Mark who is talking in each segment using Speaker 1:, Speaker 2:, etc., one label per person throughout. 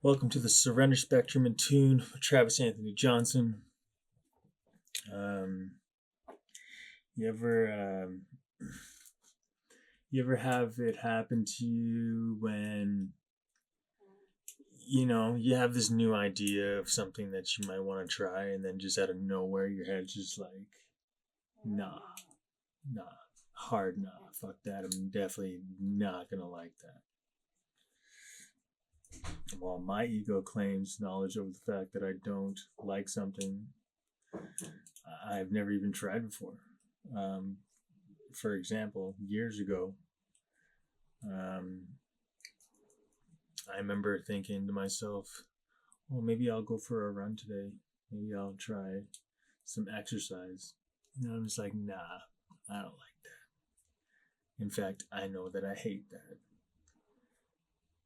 Speaker 1: Welcome to the Surrender Spectrum in Tune with Travis Anthony Johnson. Um, you ever have it happen to you when you have this new idea of something that you might want to try, and then just out of nowhere your head's just like, nah, hard nah, fuck that. I'm definitely not gonna like that. While my ego claims knowledge over the fact that I don't like something I've never even tried before. For example, years ago, I remember thinking to myself, well, maybe I'll go for a run today. Maybe I'll try some exercise. And I'm just like, nah, I don't like that. In fact, I know that I hate that.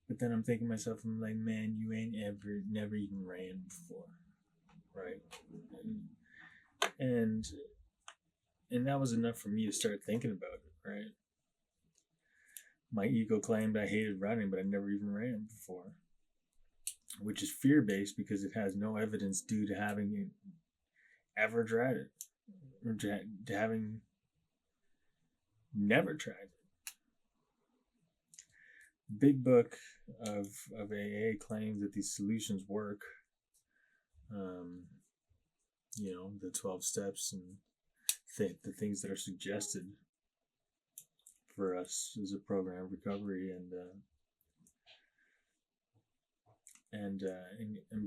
Speaker 1: But then I'm thinking to myself, I'm like, man, you ain't never even ran before, right? And that was enough for me to start thinking about it, right? My ego claimed I hated running, but I never even ran before, which is fear-based because it has no evidence due to having ever tried it, or to having never tried it. Big book of AA claims that these solutions work. The 12 steps and the things that are suggested for us as a program of recovery,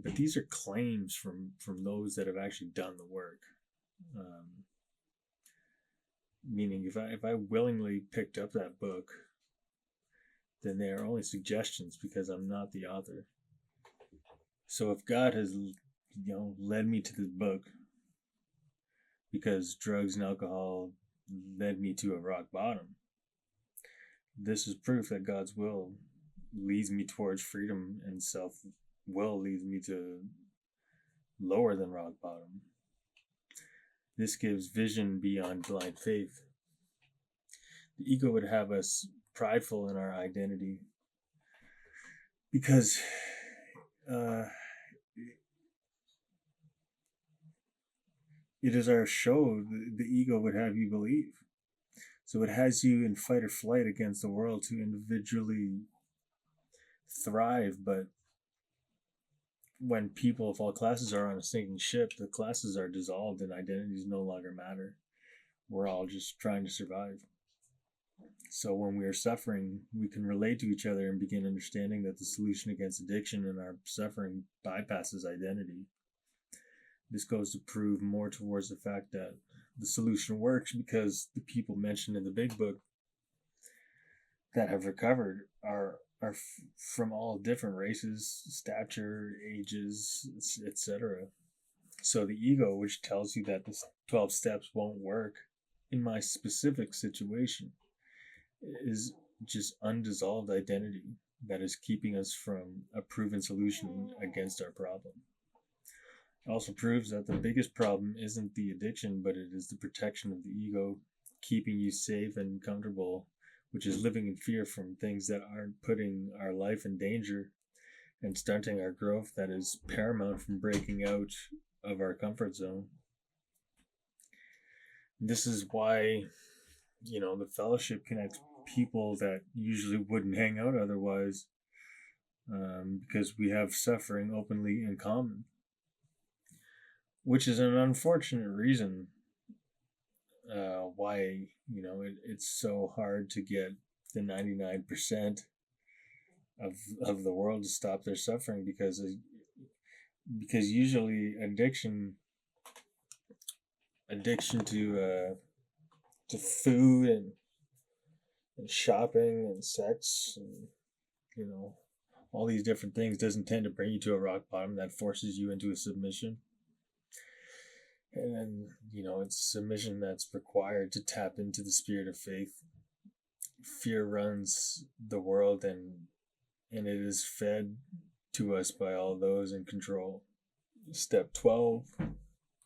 Speaker 1: but these are claims from those that have actually done the work. Meaning, if I willingly picked up that book, then they are only suggestions because I'm not the author. So if God has led me to this book because drugs and alcohol led me to a rock bottom, this is proof that God's will leads me towards freedom, and self-will leads me to lower than rock bottom. This gives vision beyond blind faith. The ego would have us prideful in our identity because it is our show. The ego would have you believe. So it has you in fight or flight against the world to individually thrive. But when people of all classes are on a sinking ship, the classes are dissolved and identities no longer matter. We're all just trying to survive. So when we are suffering, we can relate to each other and begin understanding that the solution against addiction and our suffering bypasses identity. This goes to prove more towards the fact that the solution works because the people mentioned in the big book that have recovered are from all different races, stature, ages, etc. So the ego, which tells you that the 12 steps won't work in my specific situation, is just undissolved identity that is keeping us from a proven solution against our problem. It also proves that the biggest problem isn't the addiction, but it is the protection of the ego, keeping you safe and comfortable, which is living in fear from things that aren't putting our life in danger and stunting our growth that is paramount from breaking out of our comfort zone. This is why, the fellowship connects people that usually wouldn't hang out otherwise, because we have suffering openly in common, which is an unfortunate reason why it's so hard to get the 99% of the world to stop their suffering, because usually addiction to food and shopping and sex and all these different things doesn't tend to bring you to a rock bottom that forces you into a submission. And then, it's submission that's required to tap into the spirit of faith. Fear runs the world, and it is fed to us by all those in control. Step 12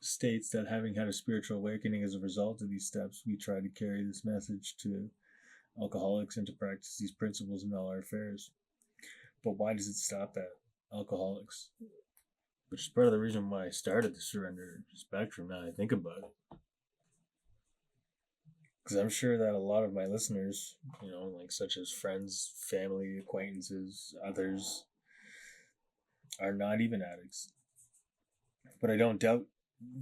Speaker 1: states that having had a spiritual awakening as a result of these steps, we try to carry this message to alcoholics and to practice these principles in all our affairs. But why does it stop that? alcoholics, which is part of the reason why I started the surrender spectrum. Now I think about it, because I'm sure that a lot of my listeners, like such as friends, family, acquaintances, others, are not even addicts. But I don't doubt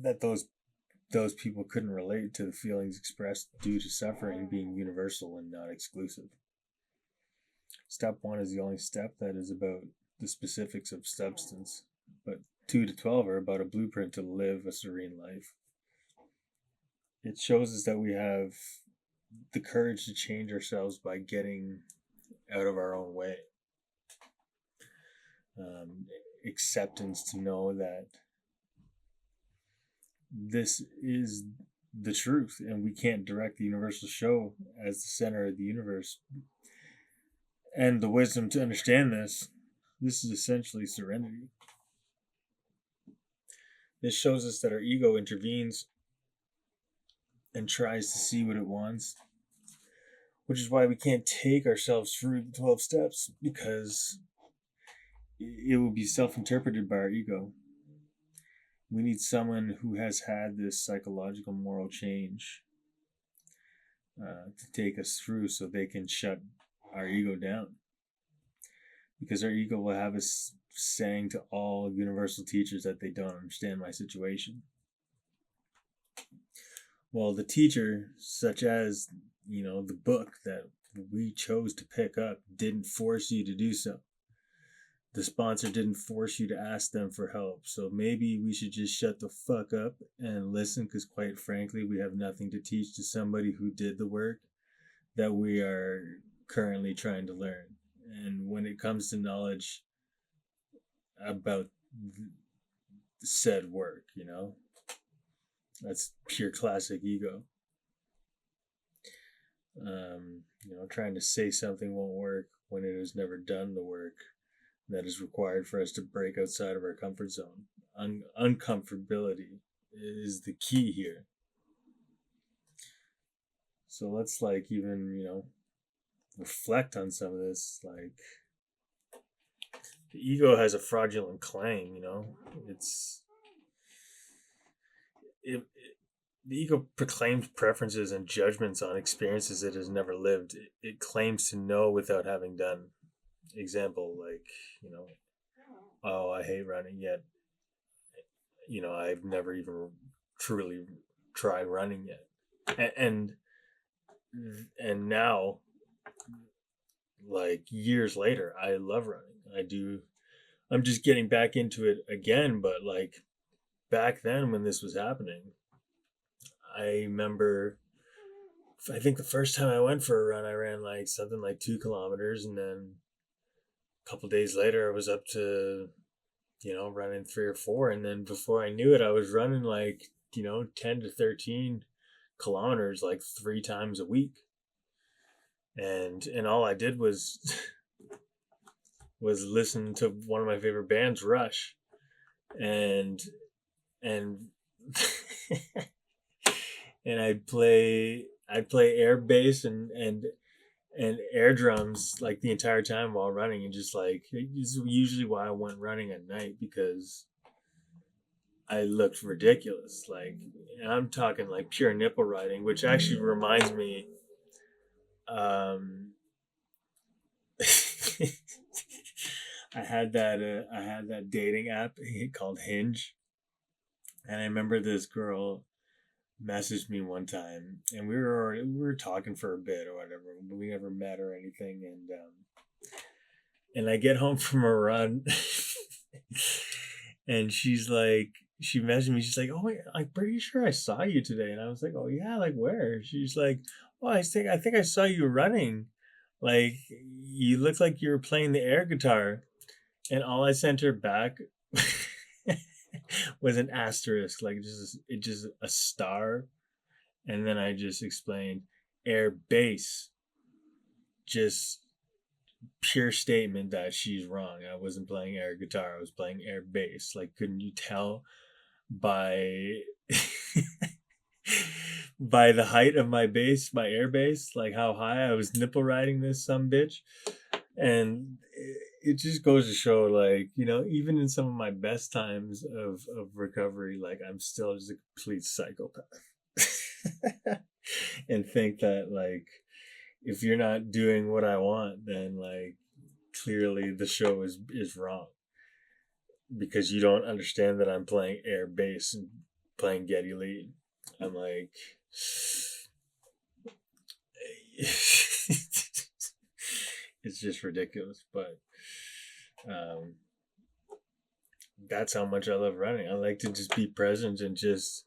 Speaker 1: that those people couldn't relate to the feelings expressed due to suffering being universal and not exclusive. Step 1 is the only step that is about the specifics of substance, but 2 to 12 are about a blueprint to live a serene life. It shows us that we have the courage to change ourselves by getting out of our own way. Acceptance to know that this is the truth and we can't direct the universal show as the center of the universe. And the wisdom to understand this is essentially serenity. This shows us that our ego intervenes and tries to see what it wants, which is why we can't take ourselves through the 12 steps, because it will be self-interpreted by our ego. We need someone who has had this psychological moral change to take us through so they can shut our ego down. Because our ego will have us saying to all universal teachers that they don't understand my situation. Well, the teacher, such as, the book that we chose to pick up, didn't force you to do so. The sponsor didn't force you to ask them for help. So maybe we should just shut the fuck up and listen, because quite frankly, we have nothing to teach to somebody who did the work that we are currently trying to learn. And when it comes to knowledge about said work, that's pure classic ego. Trying to say something won't work when it has never done the work that is required for us to break outside of our comfort zone. Uncomfortability is the key here. So let's even, reflect on some of this. Like, the ego has a fraudulent claim, the ego proclaims preferences and judgments on experiences it has never lived. It claims to know without having done. Example, oh, I hate running, yet, I've never even truly tried running yet. And now, years later, I love running. I'm just getting back into it again, but back then when this was happening, I remember, I think the first time I went for a run, I ran something like 2 kilometers, and then a couple days later, I was up to, running 3 or 4, and then before I knew it, I was running 10 to 13 kilometers 3 times a week, and all I did was listen to one of my favorite bands, Rush, and and I'd play air bass and air drums the entire time while running, and just it's usually why I went running at night, because I looked ridiculous. I'm talking pure nipple riding, which actually reminds me, I had that dating app called Hinge, and I remember this girl messaged me one time, and we were talking for a bit or whatever, but we never met or anything, and I get home from a run and she messaged me, she's like, "Oh, I'm pretty sure I saw you today." And I was like, "Oh yeah, where?" She's like, "Oh, I think I saw you running. You look like you were playing the air guitar." And all I sent her back was an asterisk, just a star. And then I just explained air bass. Just pure statement that she's wrong. I wasn't playing air guitar. I was playing air bass. Couldn't you tell by by the height of my bass, my air bass, how high I was nipple riding this some bitch? And it just goes to show, like, even in some of my best times of recovery, like, I'm still just a complete psychopath. And think that, like, if you're not doing what I want, then, like, clearly the show is wrong, because you don't understand that I'm playing air bass and playing Geddy Lee. I'm like, it's just ridiculous. But um, that's how much I love running. I like to just be present and just,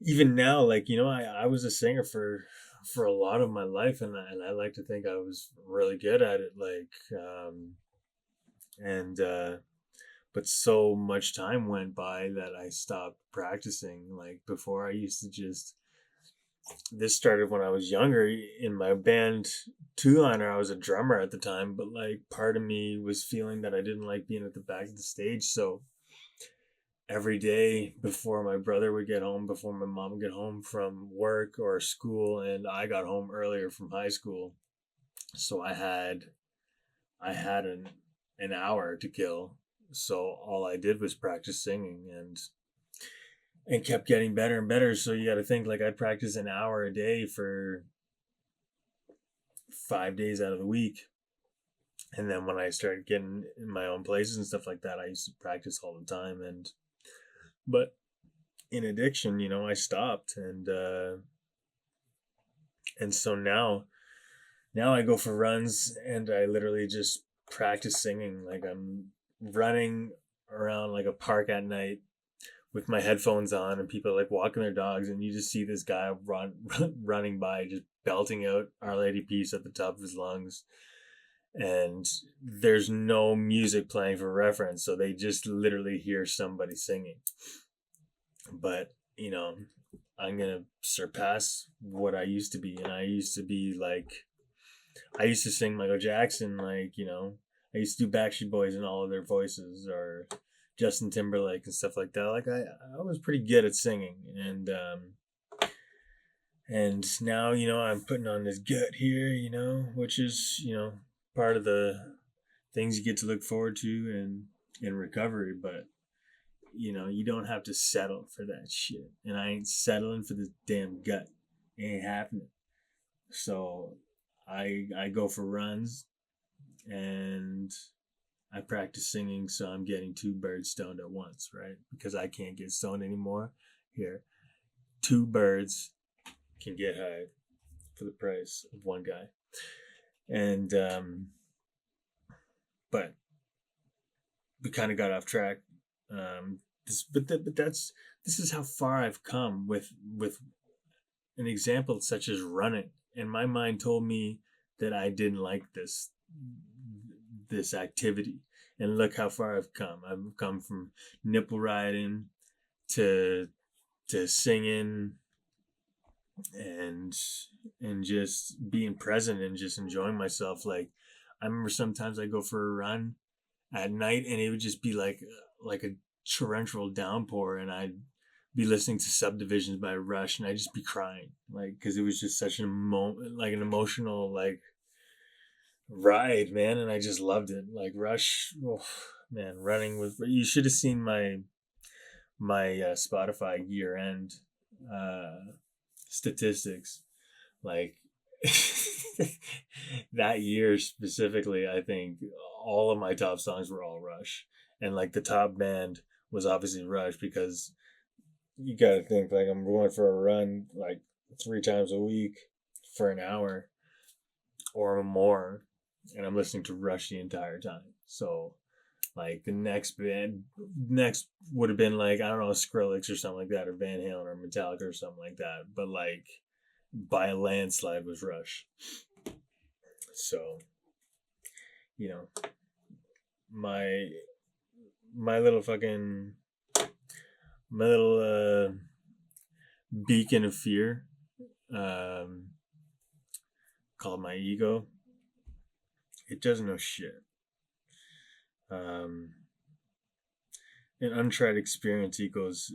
Speaker 1: even now, like, I was a singer for a lot of my life, and I like to think I was really good at it, like, and but so much time went by that I stopped practicing. Like, before, I used to just, this started when I was younger in my band Two Liner. I was a drummer at the time, but, like, part of me was feeling that I didn't like being at the back of the stage. So every day before my brother would get home, before my mom would get home from work or school, and I got home earlier from high school, so I had an hour to kill. So all I did was practice singing, and kept getting better and better. So you got to think, like, I'd practice an hour a day for 5 days out of the week. And then when I started getting in my own places and stuff like that, I used to practice all the time. But in addiction, I stopped, and so now I go for runs, and I literally just practice singing. Like, I'm running around like a park at night with my headphones on, and people are, like, walking their dogs, and you just see this guy running by, just belting out Our Lady Peace at the top of his lungs, and there's no music playing for reference, so they just literally hear somebody singing. But I'm gonna surpass what I used to be, and I used to be like, I used to sing Michael Jackson, like, I used to do Backstreet Boys in all of their voices, or Justin Timberlake and stuff like that. Like, I was pretty good at singing, and now, I'm putting on this gut here, which is, part of the things you get to look forward to in recovery. But you don't have to settle for that shit, and I ain't settling for this damn gut. It ain't happening. So I go for runs, and I practice singing, so I'm getting two birds stoned at once, right? Because I can't get stoned anymore. Here, two birds can get high for the price of one guy. And but we kind of got off track. This is how far I've come with an example such as running. And my mind told me that I didn't like this activity. And look how far I've come. I've come from nipple riding to singing, and just being present and just enjoying myself. Like, I remember sometimes I go for a run at night, and it would just be like a torrential downpour, and I'd be listening to Subdivisions by Rush, and I'd just be crying, like, because it was just such an emotional, like, ride, man, and I just loved it. Like, Rush, oh, man, running with, you should have seen my Spotify year end statistics, like, that year specifically. I think all of my top songs were all Rush, and, like, the top band was obviously Rush, because you gotta think, like, I'm going for a run like 3 times a week for an hour or more, and I'm listening to Rush the entire time. So, like, the next would have been, like, I don't know, Skrillex or something like that, or Van Halen or Metallica or something like that. But, like, by a landslide was Rush. So, my little fucking, my little beacon of fear, called my ego, it does no shit. An untried experience equals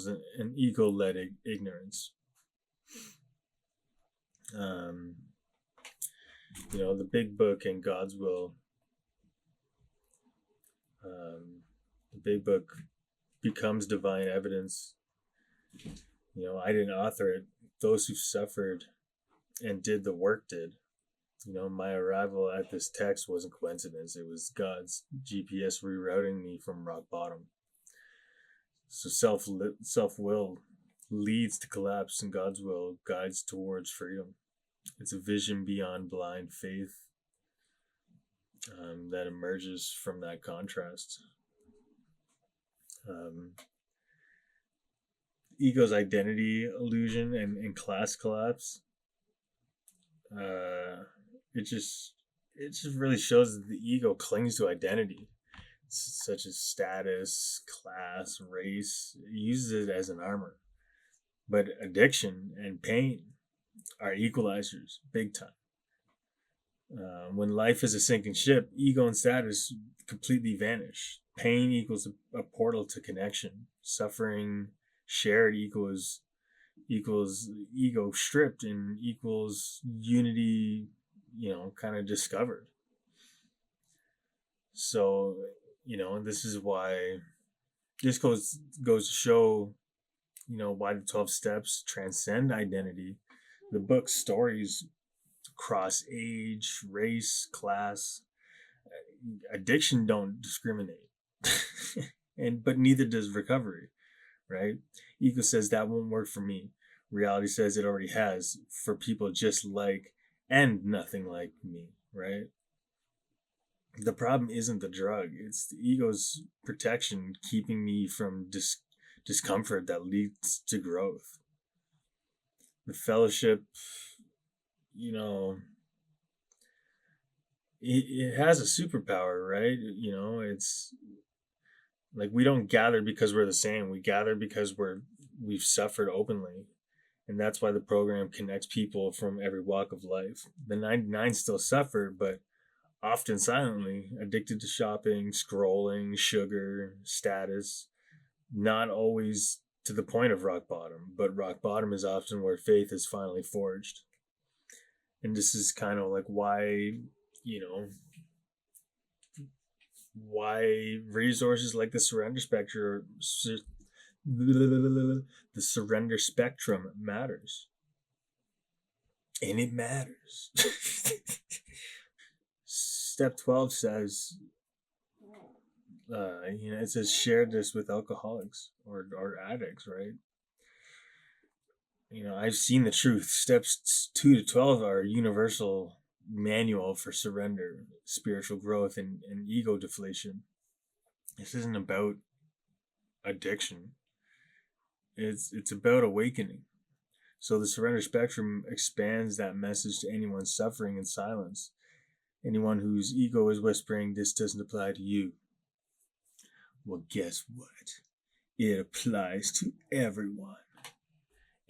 Speaker 1: an ego-led ignorance. The big book and God's will The big book becomes divine evidence. I didn't author it. Those who suffered and did the work did. My arrival at this text wasn't coincidence. It was God's GPS rerouting me from rock bottom. So self will leads to collapse, and God's will guides towards freedom. It's a vision beyond blind faith that emerges from that contrast. Ego's identity illusion and class collapse. It just really shows that the ego clings to identity, such as status, class, race. It uses it as an armor. But addiction and pain are equalizers, big time. When life is a sinking ship, ego and status completely vanish. Pain equals a portal to connection. Suffering shared equals ego stripped, and equals unity, kind of discovered. So, this is why this goes to show, why the 12 steps transcend identity. The book's stories cross age, race, class. Addiction don't discriminate. But neither does recovery, right? Ego says that won't work for me. Reality says it already has for people just like and nothing like me, right? The problem isn't the drug, it's the ego's protection keeping me from discomfort that leads to growth. The fellowship, it has a superpower, right? It's like we don't gather because we're the same. We gather because we've suffered openly. And that's why the program connects people from every walk of life. The 99 still suffer, but often silently, addicted to shopping, scrolling, sugar, status, not always to the point of rock bottom, but rock bottom is often where faith is finally forged. And this is kind of like why, why resources like the surrender spectrum matters. And it matters. Step 12 says, it says share this with alcoholics or addicts, right? I've seen the truth. Steps 2 to 12 are a universal manual for surrender, spiritual growth, and ego deflation. This isn't about addiction. It's about awakening. So the surrender spectrum expands that message to anyone suffering in silence, anyone whose ego is whispering, this doesn't apply to you. Well, guess what? It applies to everyone.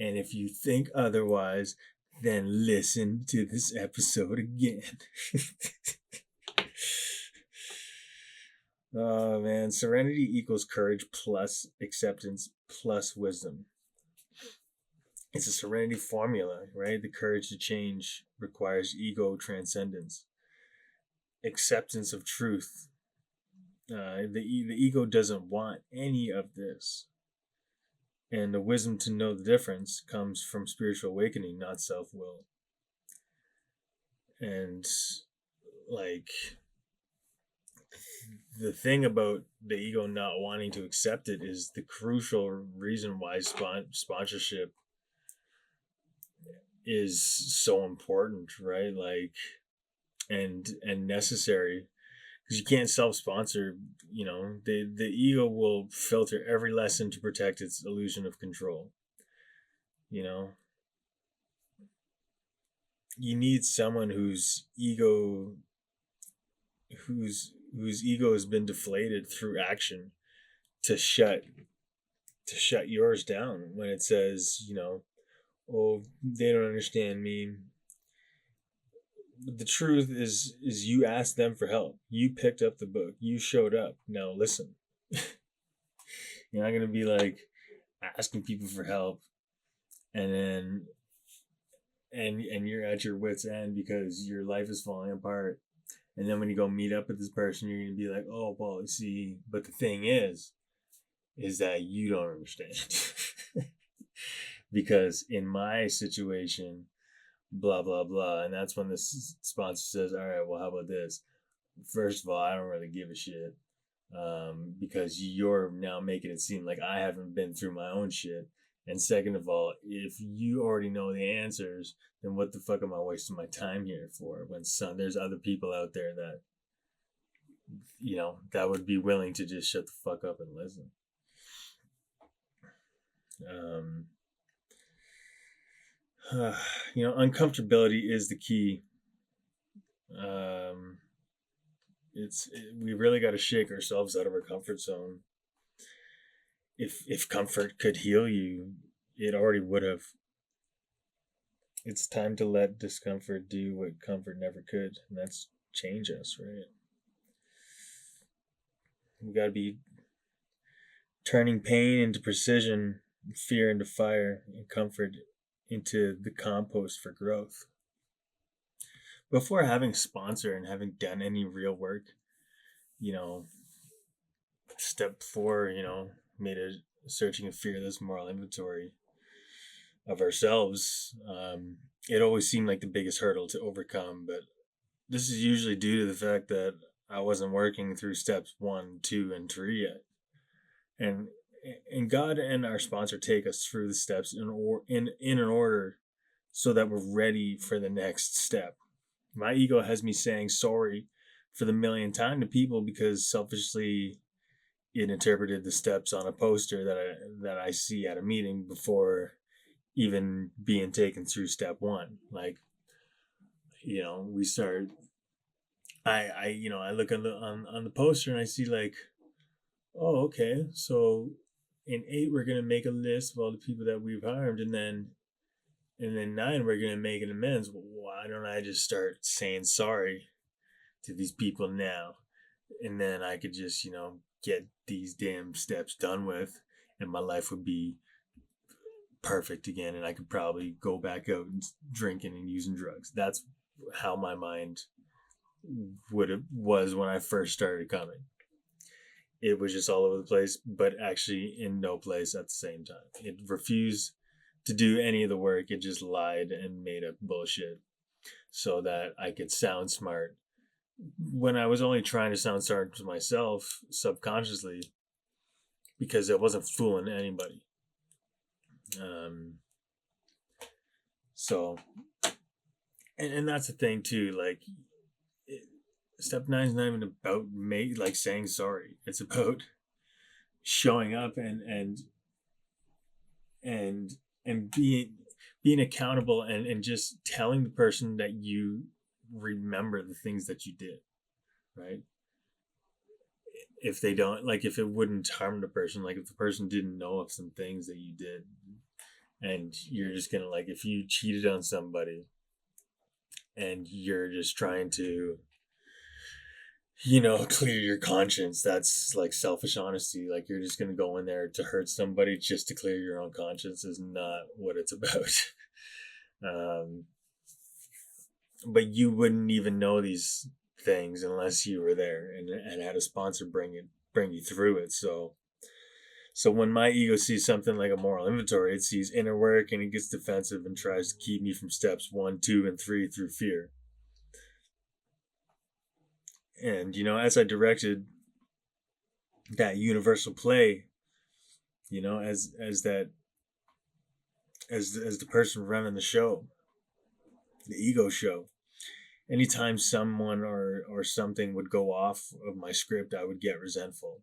Speaker 1: And if you think otherwise, then listen to this episode again. Oh man, serenity equals courage plus acceptance plus wisdom. It's a serenity formula, right? The courage to change requires ego transcendence, acceptance of truth. The ego doesn't want any of this. And the wisdom to know the difference comes from spiritual awakening, not self-will. And like the thing about the ego not wanting to accept it is the crucial reason why sponsorship is so important, right? Like and necessary, because you can't self-sponsor. The ego will filter every lesson to protect its illusion of control. You need someone whose ego has been deflated through action to shut yours down when it says, oh, they don't understand me. The truth is you asked them for help. You picked up the book. You showed up. Now listen. You're not gonna be like asking people for help and then and you're at your wit's end because your life is falling apart And then when you go meet up with this person, you're going to be like, oh, well, see, but the thing is that you don't understand. Because in my situation, blah, blah, blah. And that's when the sponsor says, all right, well, how about this? First of all, I don't really give a shit, because you're now making it seem like I haven't been through my own shit. And second of all, if you already know the answers, then what the fuck am I wasting my time here for? When there's other people out there that, that would be willing to just shut the fuck up and listen. Uncomfortability is the key. We really got to shake ourselves out of our comfort zone. If comfort could heal you, it already would have. It's time to let discomfort do what comfort never could, and that's change us, right? We got to be turning pain into precision, fear into fire, and comfort into the compost for growth. Before having a sponsor and having done any real work, step 4, made a searching and fearless moral inventory of ourselves. It always seemed like the biggest hurdle to overcome, but this is usually due to the fact that I wasn't working through steps 1, 2, and 3 yet. And God and our sponsor take us through the steps in an order so that we're ready for the next step. My ego has me saying sorry for the millionth time to people because selfishly it interpreted the steps on a poster that I see at a meeting before even being taken through step 1. Like, we start. I look on the poster and I see like, oh, okay, so in 8 we're gonna make a list of all the people that we've harmed, and then 9 we're gonna make an amends. Well, why don't I just start saying sorry to these people now, and then I could just get these damn steps done with, and my life would be perfect again, and I could probably go back out and drinking and using drugs. That's how my mind was when I first started coming. It was just all over the place, but actually in no place at the same time. It refused to do any of the work. It just lied and made up bullshit so that I could sound smart when I was only trying to sound smart to myself subconsciously, because I wasn't fooling anybody. So, and that's the thing too. Like, step 9 is not even about saying sorry. It's about showing up and being accountable and just telling the person that you remember the things that you did, right? If they don't, like, if it wouldn't harm the person, like if the person didn't know of some things that you did, and you're just gonna, like, if you cheated on somebody and you're just trying to clear your conscience, that's like selfish honesty. Like, you're just gonna go in there to hurt somebody just to clear your own conscience is not what it's about. But you wouldn't even know these things unless you were there and had a sponsor bring you through it. So when my ego sees something like a moral inventory, it sees inner work and it gets defensive and tries to keep me from steps 1, 2, and 3 through fear. And as I directed that universal play, as the person running the show, the ego show, anytime someone or something would go off of my script, I would get resentful.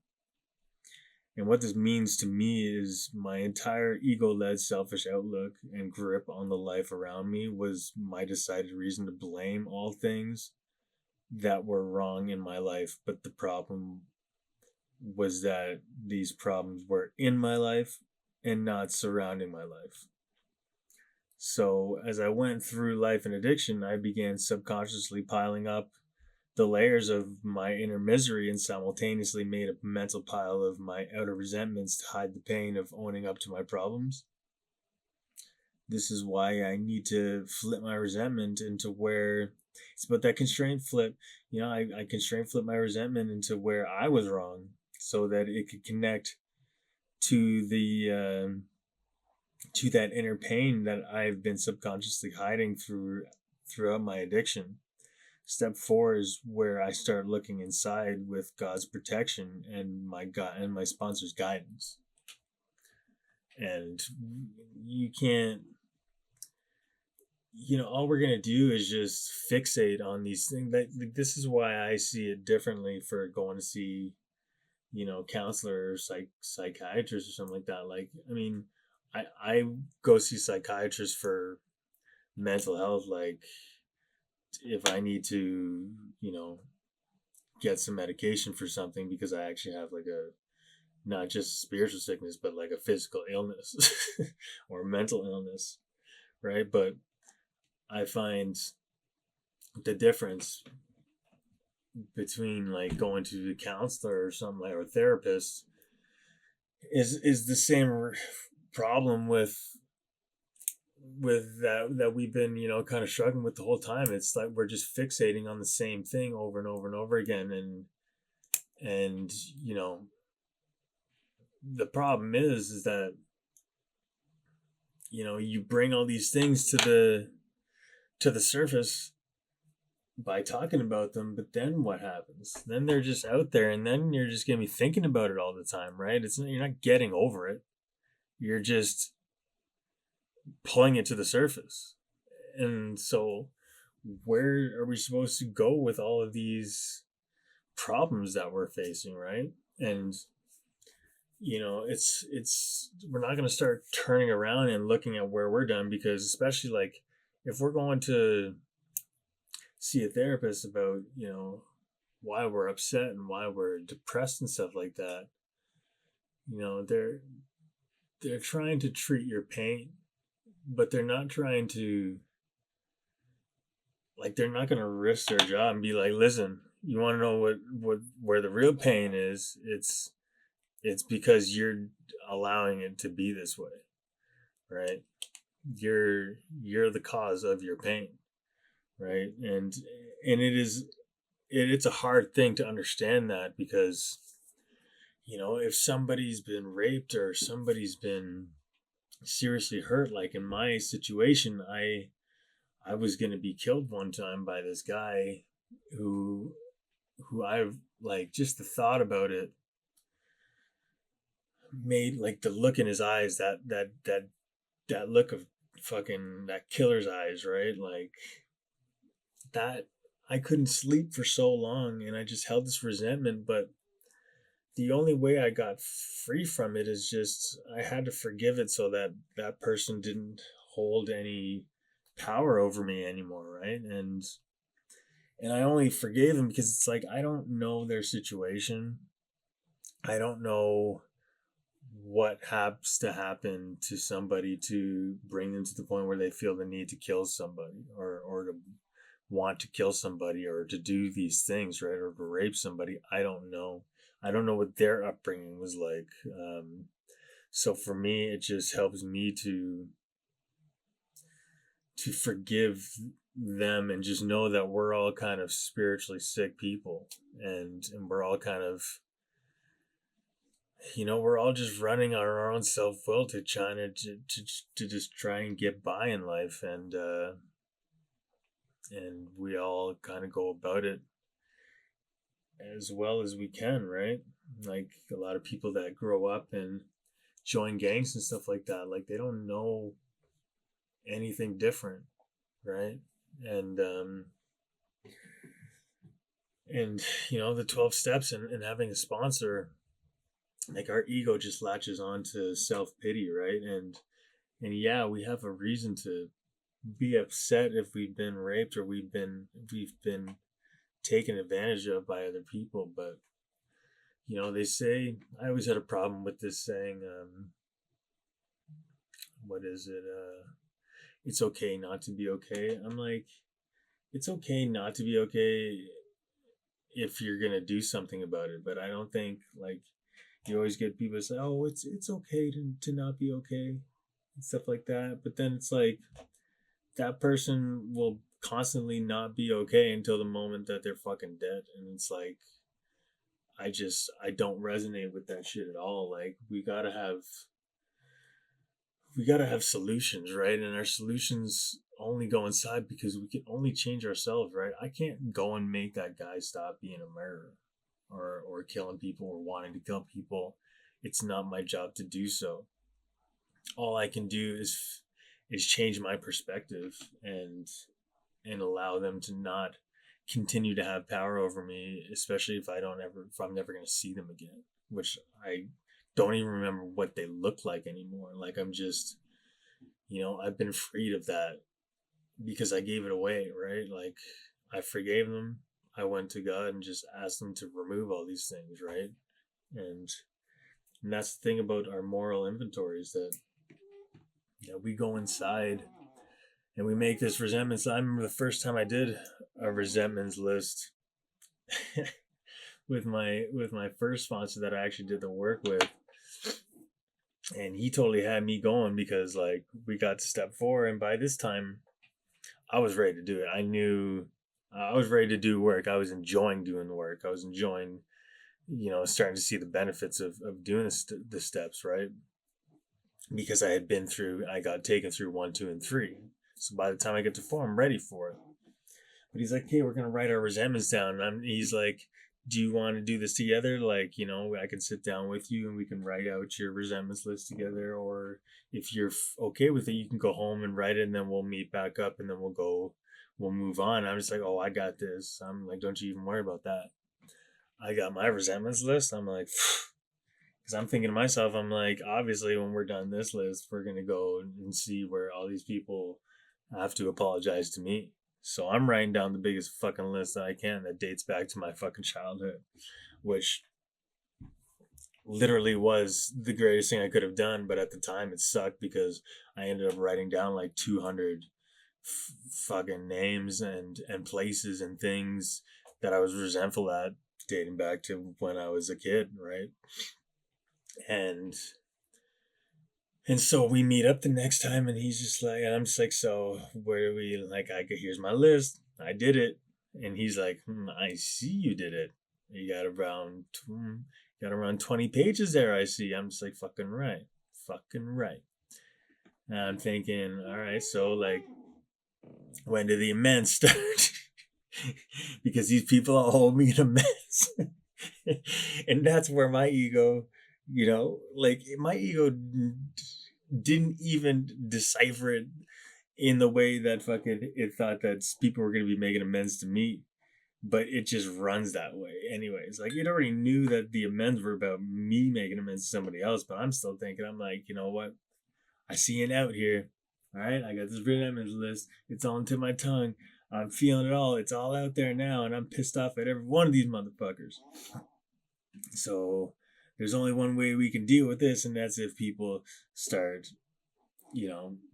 Speaker 1: And what this means to me is my entire ego-led selfish outlook and grip on the life around me was my decided reason to blame all things that were wrong in my life. But the problem was that these problems were in my life and not surrounding my life. So as I went through life in addiction, I began subconsciously piling up the layers of my inner misery and simultaneously made a mental pile of my outer resentments to hide the pain of owning up to my problems. This is why I need to flip my resentment into where It's about that constraint flip. I constraint flip my resentment into where I was wrong, so that it could connect to the to that inner pain that I've been subconsciously hiding throughout my addiction. Step 4 is where I start looking inside with God's protection and my God and my sponsor's guidance. And you can't, all we're gonna do is just fixate on these things. This is why I see it differently for going to see, counselor or psychiatrist or something like that. Like, I mean, I go see psychiatrists for mental health, like if I need to, get some medication for something because I actually have like a not just spiritual sickness, but like a physical illness or mental illness, right? But I find the difference between like going to a counselor or something like or a therapist is the same problem with that we've been kind of struggling with the whole time. It's like we're just fixating on the same thing over and over and over again, and the problem is that you bring all these things to the surface by talking about them, but then what happens? Then they're just out there, and then you're just gonna be thinking about it all the time, right? You're not getting over it. You're just pulling it to the surface. And so where are we supposed to go with all of these problems that we're facing, right? And it's we're not going to start turning around and looking at where we're done, because especially like if we're going to see a therapist about why we're upset and why we're depressed and stuff like that, they're trying to treat your pain, but they're not trying to, like, they're not going to risk their job and be like, listen, you want to know what where the real pain is? It's because you're allowing it to be this way, right? You're the cause of your pain, right? And it's a hard thing to understand that, because if somebody's been raped or somebody's been seriously hurt, like in my situation, I was going to be killed one time by this guy who I've, like, just the thought about it made, like, the look in his eyes, that look of fucking that killer's eyes, right? Like that, I couldn't sleep for so long, and I just held this resentment. But the only way I got free from it is just I had to forgive it, so that that person didn't hold any power over me anymore, right? And I only forgave them because it's like I don't know their situation. I don't know what has to happen to somebody to bring them to the point where they feel the need to kill somebody, or to want to kill somebody, or to do these things, right? Or to rape somebody. I don't know. I don't know what their upbringing was like. So for me, it just helps me to forgive them and just know that we're all kind of spiritually sick people, and we're all kind of, we're all just running on our own self-will to trying to just try and get by in life, and we all kind of go about it as well as we can, right? Like a lot of people that grow up and join gangs and stuff like that, like they don't know anything different, right? And the 12 steps, and having a sponsor, like our ego just latches on to self-pity, right? And yeah, we have a reason to be upset if we've been raped, or we've been taken advantage of by other people. But they say, I always had a problem with this saying, what is it, it's okay not to be okay. I'm like, it's okay not to be okay if you're gonna do something about it. But I don't think, like, you always get people say, oh, it's okay to not be okay and stuff like that. But then it's like that person will constantly not be okay until the moment that they're fucking dead. And it's like, I don't resonate with that shit at all. Like, we gotta have solutions, right? And our solutions only go inside because we can only change ourselves, right? I can't go and make that guy stop being a murderer or killing people or wanting to kill people. It's not my job to do so. All I can do is change my perspective and allow them to not continue to have power over me, especially if I'm never going to see them again, which I don't even remember what they look like anymore. Like, I'm just, I've been freed of that because I gave it away, right? Like, I forgave them. I went to God and just asked them to remove all these things, right? And and that's the thing about our moral inventories, that we go inside and we make this resentments. I remember the first time I did a resentments list with my first sponsor that I actually did the work with, and he totally had me going because, like, we got to step 4, and by this time I was ready to do it. I knew I was ready to do work. I was enjoying doing the work. I was enjoying, starting to see the benefits of doing the steps, right? Because I got taken through 1, 2, and 3. So by the time I get to 4, I'm ready for it. But he's like, "Hey, we're gonna write our resentments down." He's like, "Do you want to do this together? Like, I can sit down with you and we can write out your resentments list together. Or if you're okay with it, you can go home and write it, and then we'll meet back up, and then we'll move on." I'm just like, "Oh, I got this." I'm like, "Don't you even worry about that. I got my resentments list." I'm like, because I'm thinking to myself, I'm like, obviously, when we're done this list, we're gonna go and see where all these people have to apologize to me. So I'm writing down the biggest fucking list that I can that dates back to my fucking childhood, which literally was the greatest thing I could have done. But at the time, it sucked because I ended up writing down like 200 fucking names and places and things that I was resentful at, dating back to when I was a kid, right? And And so we meet up the next time, and he's just like, and I'm just like, "So where do we, like, here's my list. I did it." And he's like, "I see you did it. You got around 20 pages there, I see." I'm just like, "Fucking right. Fucking right." And I'm thinking, all right, so, like, when do the amends start? Because these people all hold me in amends. And that's where my ego, like, my ego didn't even decipher it in the way that fucking it thought that people were going to be making amends to me, but it just runs that way anyways. Like, it already knew that the amends were about me making amends to somebody else, but I'm still thinking, I'm like, you know what, I see it out here. All right, I got this resentments list. It's on to my tongue. I'm feeling it all. It's all out there now, and I'm pissed off at every one of these motherfuckers. So there's only one way we can deal with this, and that's if people start,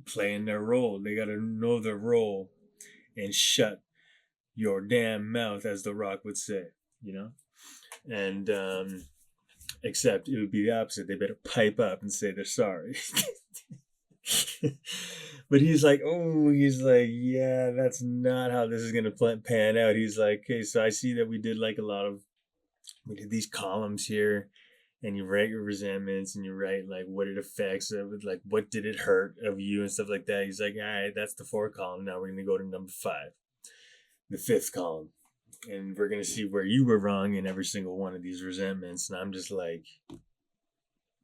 Speaker 1: playing their role. They got to know their role and shut your damn mouth, as The Rock would say, And except it would be the opposite. They better pipe up and say they're sorry. But he's like, "Yeah, that's not how this is going to pan out." He's like, "Okay, so I see that we did these columns here, and you write your resentments, and you write, like, what it affects, like, what did it hurt of you and stuff like that." He's like, "All right, that's the 4 column. Now we're going to go to number 5, the 5th column, and we're going to see where you were wrong in every single one of these resentments." And I'm just like,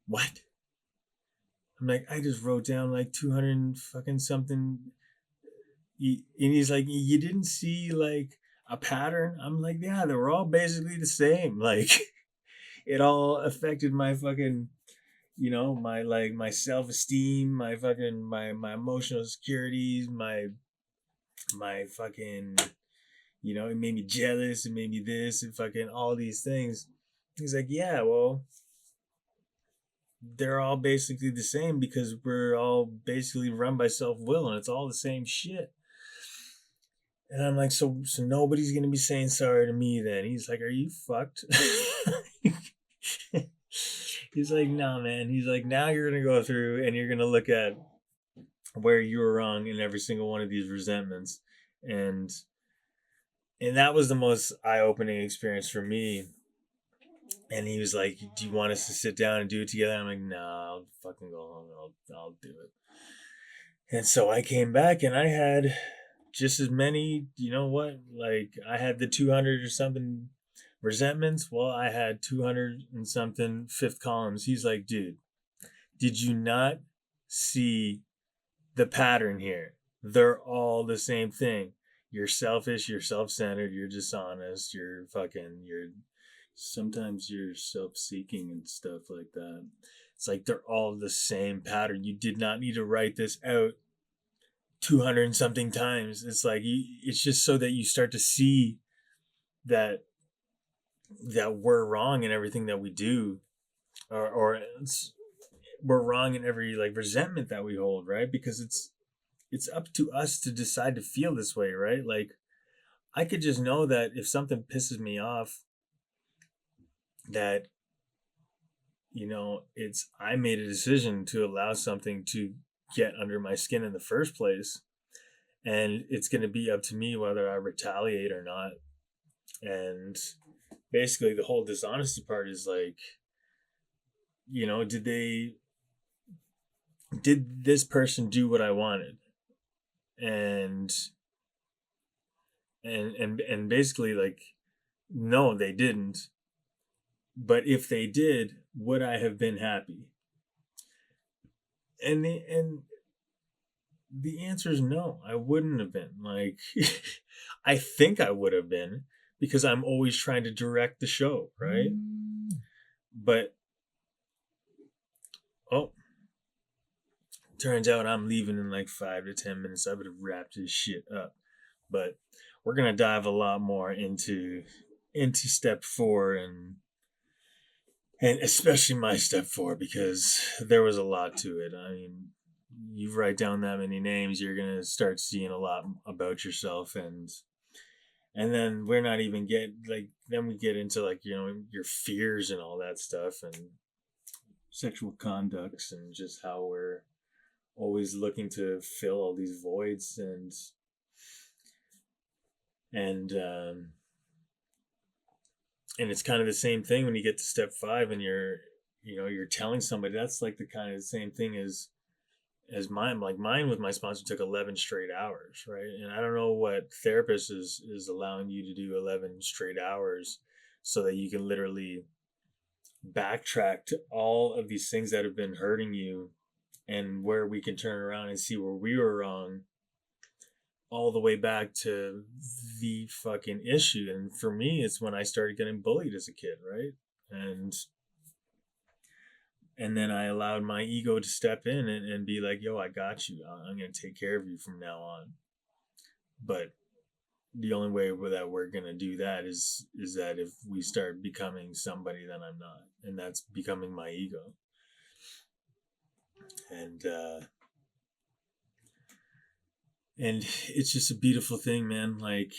Speaker 1: "What?" I'm like, "I just wrote down like 200 fucking something." And he's like, "You didn't see, like, a pattern?" I'm like, "Yeah, they were all basically the same." Like, it all affected my fucking, my, like, my self-esteem, my fucking, my emotional securities, my fucking, it made me jealous, it made me this, and fucking all these things. He's like, "Yeah, well, they're all basically the same because we're all basically run by self-will, and it's all the same shit." And I'm like, so nobody's gonna be saying sorry to me then?" He's like, "Are you fucked?" He's like, "No, man." He's like, "Now you're gonna go through and you're gonna look at where you were wrong in every single one of these resentments, and that was the most eye-opening experience for me. And he was like, "Do you want us to sit down and do it together?" I'm like, "Nah, I'll fucking go home. I'll do it." And so I came back and I had just as many. You know what? Like I had the 200 or something resentments. Well, I had 200 and something fifth columns. He's like, "Dude, did you not see the pattern here? They're all the same thing. You're selfish, you're self-centered, you're dishonest, you're sometimes you're self-seeking and stuff like that. It's like they're all the same pattern. You did not need to write this out 200 and something times. It's like it's just so that you start to see that we're wrong in everything that we do, or we're wrong in every like resentment that we hold, right? Because it's up to us to decide to feel this way, right? Like I could just know that if something pisses me off, that it's I made a decision to allow something to get under my skin in the first place, and it's going to be up to me whether I retaliate or not. And basically the whole dishonesty part is like, did this person do what I wanted? And and basically like, no, they didn't. But if they did, would I have been happy? And the answer is no, I wouldn't have been. Like I think I would have been, because I'm always trying to direct the show, right? But oh, turns out I'm leaving in like 5 to 10 minutes. I would have wrapped this shit up. But we're gonna dive a lot more into step 4, and especially my step 4, because there was a lot to it. I mean, you write down that many names, you're gonna start seeing a lot about yourself, and then we're not even then we get into like your fears and all that stuff, and sexual conducts, and just how we're always looking to fill all these voids, and and it's kind of the same thing when you get to step 5 and you're telling somebody. That's like the kind of the same thing as mine. Like mine with my sponsor took 11 straight hours, right? And I don't know what therapist is allowing you to do 11 straight hours so that you can literally backtrack to all of these things that have been hurting you, and where we can turn around and see where we were wrong, all the way back to the fucking issue. And for me, it's when I started getting bullied as a kid, right? And then I allowed my ego to step in and be like, "Yo, I got you. I'm gonna take care of you from now on." But the only way that we're gonna do that is that if we start becoming somebody that I'm not, and that's becoming my ego. And it's just a beautiful thing, man. Like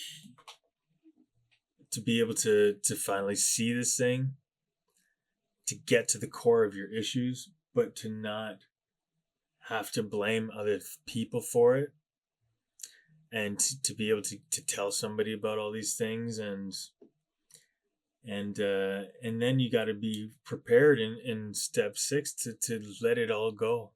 Speaker 1: to be able to finally see this thing, to get to the core of your issues, but to not have to blame other people for it, and to be able to tell somebody about all these things, and then you got to be prepared in step 6 to let it all go.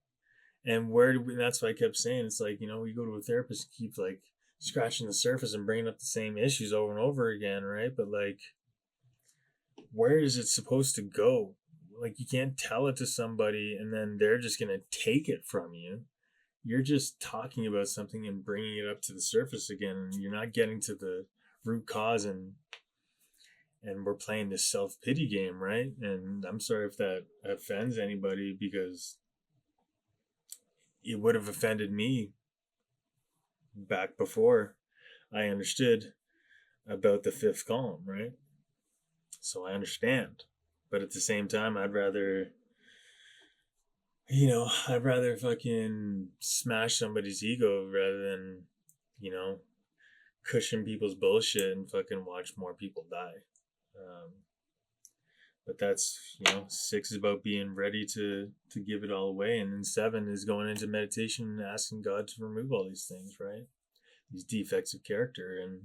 Speaker 1: And that's why I kept saying, it's like, you go to a therapist and keep like scratching the surface and bringing up the same issues over and over again, right? But like, where is it supposed to go? Like, you can't tell it to somebody and then they're just going to take it from you. You're just talking about something and bringing it up to the surface again, and you're not getting to the root cause, and we're playing this self-pity game, right? And I'm sorry if that offends anybody, because it would have offended me back before I understood about the 5th column, right? So I understand. But at the same time, I'd rather fucking smash somebody's ego rather than, cushion people's bullshit and fucking watch more people die. But that's, 6 is about being ready to give it all away, and then 7 is going into meditation and asking God to remove all these things, right? these defects of character. And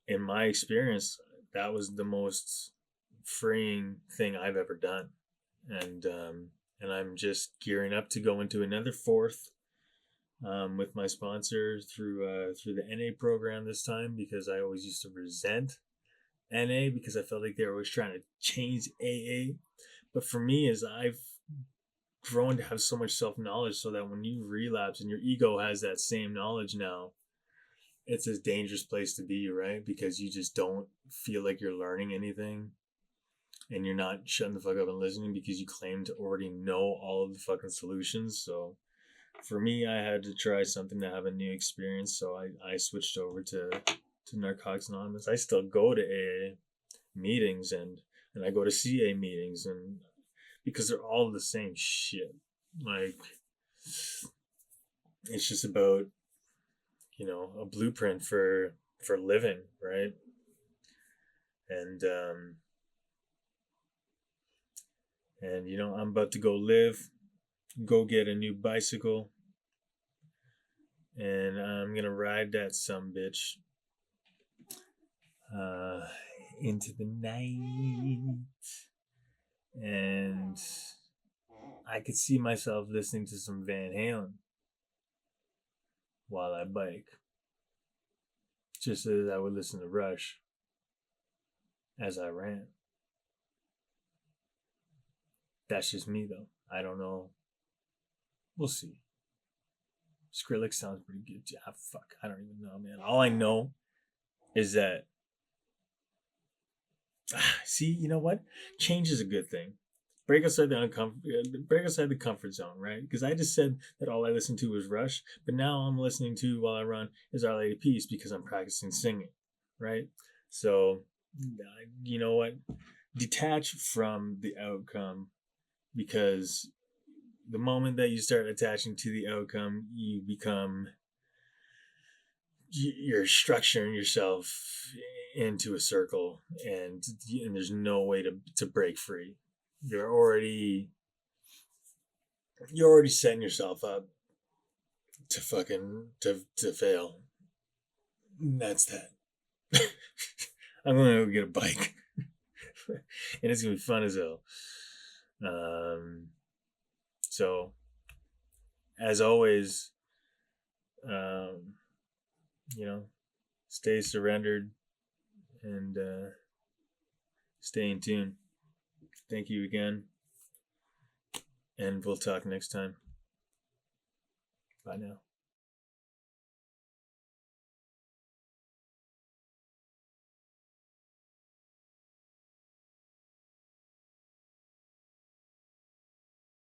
Speaker 1: in my experience, that was the most freeing thing I've ever done. And I'm just gearing up to go into another fourth with my sponsor through the NA program this time, because I always used to resent NA because I felt like they were always trying to change AA. But for me, as I've grown to have so much self knowledge, so that when you relapse and your ego has that same knowledge now, it's a dangerous place to be, right? Because you just don't feel like you're learning anything, and you're not shutting the fuck up and listening because you claim to already know all of the fucking solutions. So for me, I had to try something to have a new experience. So I switched over to Narcotics Anonymous. I still go to AA meetings, and I go to CA meetings, and because they're all the same shit. Like, it's just about, a blueprint for living, right? And I'm about to go get a new bicycle, and I'm gonna ride that sumbitch into the night, and I could see myself listening to some Van Halen while I bike, just as I would listen to Rush as I ran. That's just me, though. I don't know. We'll see. Skrillex sounds pretty good. Yeah, fuck. I don't even know, man. All I know is that. See, you know what? Change is a good thing. Break outside the comfort zone, right? Because I just said that all I listened to was Rush, but now I'm listening to while I run is Our Lady Peace because I'm practicing singing, right? So, you know what? Detach from the outcome, because the moment that you start attaching to the outcome, you're structuring yourself into a circle, and there's no way to break free. You're already setting yourself up to fail. That's that. I'm gonna go get a bike, and it's gonna be fun as hell. So, as always, stay surrendered and stay in tune. Thank you again, and we'll talk next time. Bye now.